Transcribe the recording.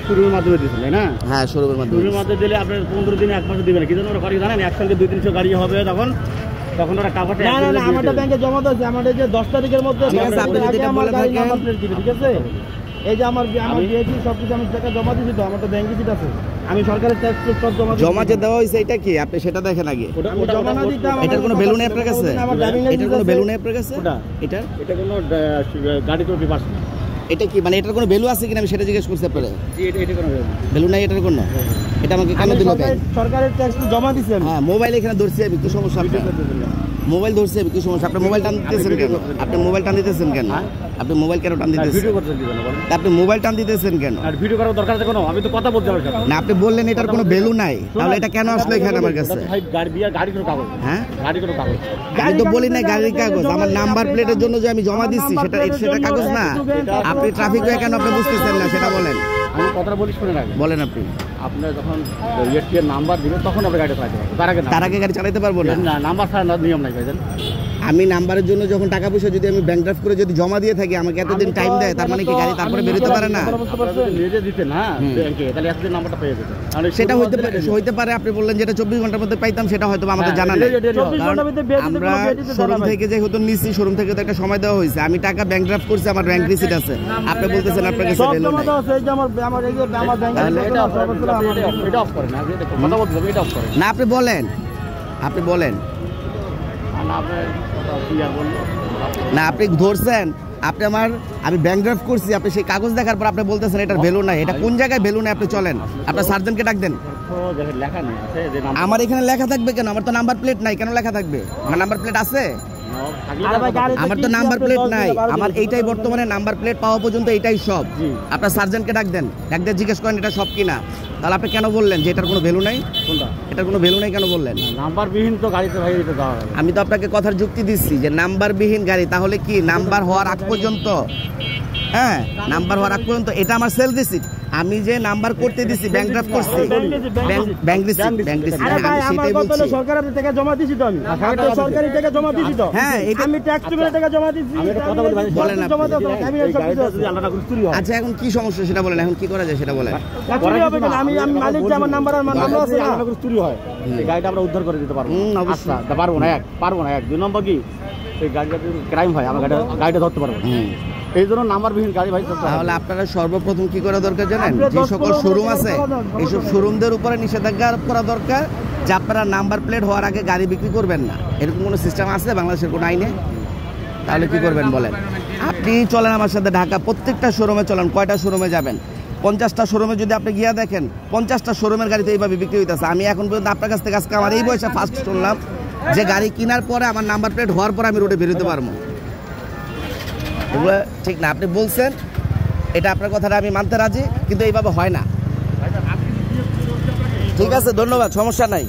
শুরুর মাধ্যমে দিচ্ছেন না? হ্যাঁ, শুরুর মাধ্যমে দিলে আপনার 15 দিনে 1 মাসে দিবেন। কি জন্য ওরা গাড়ি জানেন? একসঙ্গে 200-300 গাড়ি হবে তখন ওরা কাগজে না আমাদের ব্যাংকে জমা দিয়েছে। আমাদের যে 10 তারিখের মধ্যে ঠিক আছে, আপনি যেটা বলে থাকেন ঠিক আছে। এই যে আমার বিএটি সবকিছু আমি টাকা জমা দিয়েছি, তো আমার তো ব্যাংকে যেটা আছে আমি সরকারের ট্যাক্স সব জমা যে দেওয়া হয়েছে এটা কি আপনি সেটা দেখেন আগে। জমা না দিতে এটার কোনো ভ্যালু নেই আপনার কাছে? এটার কোনো ভ্যালু নেই আপনার কাছে? এটা কোনো গাড়ি তো পেপারস না। এটা কি মানে এটার কোনো ভ্যালু আছে কিনা আমি সেটা জিজ্ঞেস করছি আপনারা। এটা কোনো ভ্যালু নাই এটার কোনো। এটা আমাকে কেন দিল ব্যাংক? সরকারের ট্যাক্স জমা দিয়েছেন। হ্যাঁ, মোবাইল এখানে ধরছি আমি, কি সমস্যা আপনার? মোবাইল ধরছি আমি, কি সমস্যা? আপনি মোবাইল টান দিতেছেন কেন? আপনি মোবাইল টান দিতেছেন কেন? আপনি মোবাইল কেন টান দিতেছেন? ভিডিও করতে দিবেন না। আপনি মোবাইল টান দিতেছেন কেন? আর ভিডিও করার দরকার আছে কোনো? আমি তো কথা বলতে পারছি না। আপনি বললেন এটার কোনো ভ্যালু নাই, তাহলে এটা কেন আসলো এখানে আমার কাছে? ভাই গাড়ি কোনো কাগজ। হ্যাঁ, গাড়ি কোনো কাগজ। আমি তো বলি না গাড়ির কাগজ, আমার নাম্বার প্লেটের জন্য যে আমি জমা দিচ্ছি সেটা কাগজ না। আপনি ট্রাফিক কেন আপনি বুঝতেছেন না সেটা বলেন। আমি কথাটা বলি শুনে রাখবেন। বলেন আপনি। আপনার যখন এর নাম্বার দিবেন তখন আপনি গাড়ি চালাতে পারবেন। তার আগে গাড়ি চালাতে পারবো না। না, নাম্বার ছাড়া নিয়ম নাই ভাইজান। আমি নাম্বারের জন্য যখন টাকা পয়সা যদি আমি ব্যাংক ড্রাফট করে যদি জমা দিয়ে থাকি, আমাকে এতদিন টাইম দেয়, তার মানে কি গাড়ি তারপরে বেরোতে পারে না? নিজে দিতেন না ব্যাংকে, তাহলে এতদিন নাম্বারটা পেয়ে যেতেন। সেটা হইতে পারে আপনি বললেন যেটা 24 ঘন্টার মধ্যে পাইতাম, সেটা হয়তো আমাদের জানা নেই। আমরা শোরুম থেকে যে হতো নিচ্ছি, শোরুম থেকে তো একটা সময় দেওয়া হয়েছে। আমি টাকা ব্যাংক ড্রাফট করছি, আমার ব্যাংক রিসিট আছে। আপনি বলতেছেন আপনার কাছে ভ্যালু নাই। না, আপনি বলেন না, আপনি ধরছেন আপনি আমি ব্যাংক ড্রাফট করছি, আপনি সেই কাগজ দেখার পর আপনি বলতেছেন এটার ভ্যালু নাই। এটা কোন জায়গায় ভ্যালু নাই? আপনি চলেন, আপনার সার্জনকে ডাক দেন। আমার এখানে লেখা থাকবে কেন? আমার তো নাম্বার প্লেট নাই, কেন লেখা থাকবে? আমার নাম্বার প্লেট আছে? আমার তো নাম্বার প্লেট নাই। আমার এইটাই বর্তমানে নাম্বার প্লেট পাওয়া পর্যন্ত এইটাই সব। আপনার সার্জনকে ডাক দেন, জিজ্ঞেস করেন এটা সব কিনা। তাহলে আপনি কেন বললেন যে এটার কোনো ভ্যালু নাই? এটার কোনো ভ্যালু নাই কেন বললেন? নাম্বারবিহীন তো গাড়িতে ভাই এটা দেওয়া হবে। আমি তো আপনাকে কথার যুক্তি দিচ্ছি যে নাম্বারবিহীন গাড়ি, তাহলে কি নাম্বার হওয়ার আগ পর্যন্ত, হ্যাঁ নাম্বার হওয়ার আগ পর্যন্ত এটা আমার সেলফ রিসিট। আমি যে নাম্বার করতে দিছি, ব্যাংক ড্রাফট করছি, ব্যাংক রিসিট। আরে ভাই, আমার বলতে সরকারের টাকা জমা দিছি তো আমি। সরকারি টাকা জমা দিছি তো। হ্যাঁ, আমি ট্যাক্স পেমেন্টের টাকা জমা দিছি। আমি একটা কথা বলি ভাই, বলেন আপনি। আমি এই সব কিছু যদি আল্লাহ না করে চুরি হয়। আচ্ছা, এখন কি সমস্যা সেটা বলেন, এখন কি করা যায় সেটা বলেন। চুরি হবে কেন? আমি মালিক, যে আমার নাম্বার আর নাম্বার আছে, আল্লাহ না করে চুরি হয়, এই গাড়িটা আমরা উদ্ধার করে দিতে পারবো। অবশ্যই পারবো না। এক 2 নম্বর কি এই গাড়িটা ক্রাইম হয়, আমরা গাড়িটা ধরতে পারবো। এই জন্য নাম্বারবিহীন গাড়ি ভাই। তাহলে আপনারা সর্বপ্রথম কি করা দরকার জানেন? যে সকল শোরুম আছে, এইসব শোরুমদের উপরে নিষেধাজ্ঞা করা দরকার যে আপনারা নাম্বার প্লেট হওয়ার আগে গাড়ি বিক্রি করবেন না। এরকম কোনো সিস্টেম আছে বাংলাদেশের কোনো আইনে? তাহলে কি করবেন বলেন? আপনি চলেন আমার সাথে ঢাকা, প্রত্যেকটা শোরুমে চলেন। কয়টা শোরুমে যাবেন? 50টা শোরুমে যদি আপনি গিয়ে দেখেন, 50টা শোরুমের গাড়িতে এইভাবে বিক্রি হইতেছে। আমি এখন পর্যন্ত আপনার কাছ থেকে আজকে আমার এই বয়সে ফার্স্ট শুনলাম যে গাড়ি কেনার পরে আমার নাম্বার প্লেট হওয়ার পরে আমি রোডে বেরোতে পারবো। এগুলো ঠিক না। আপনি বলছেন, এটা আপনার কথাটা আমি মানতে রাজি, কিন্তু এইভাবে হয় না। ঠিক আছে, ধন্যবাদ, সমস্যা নাই।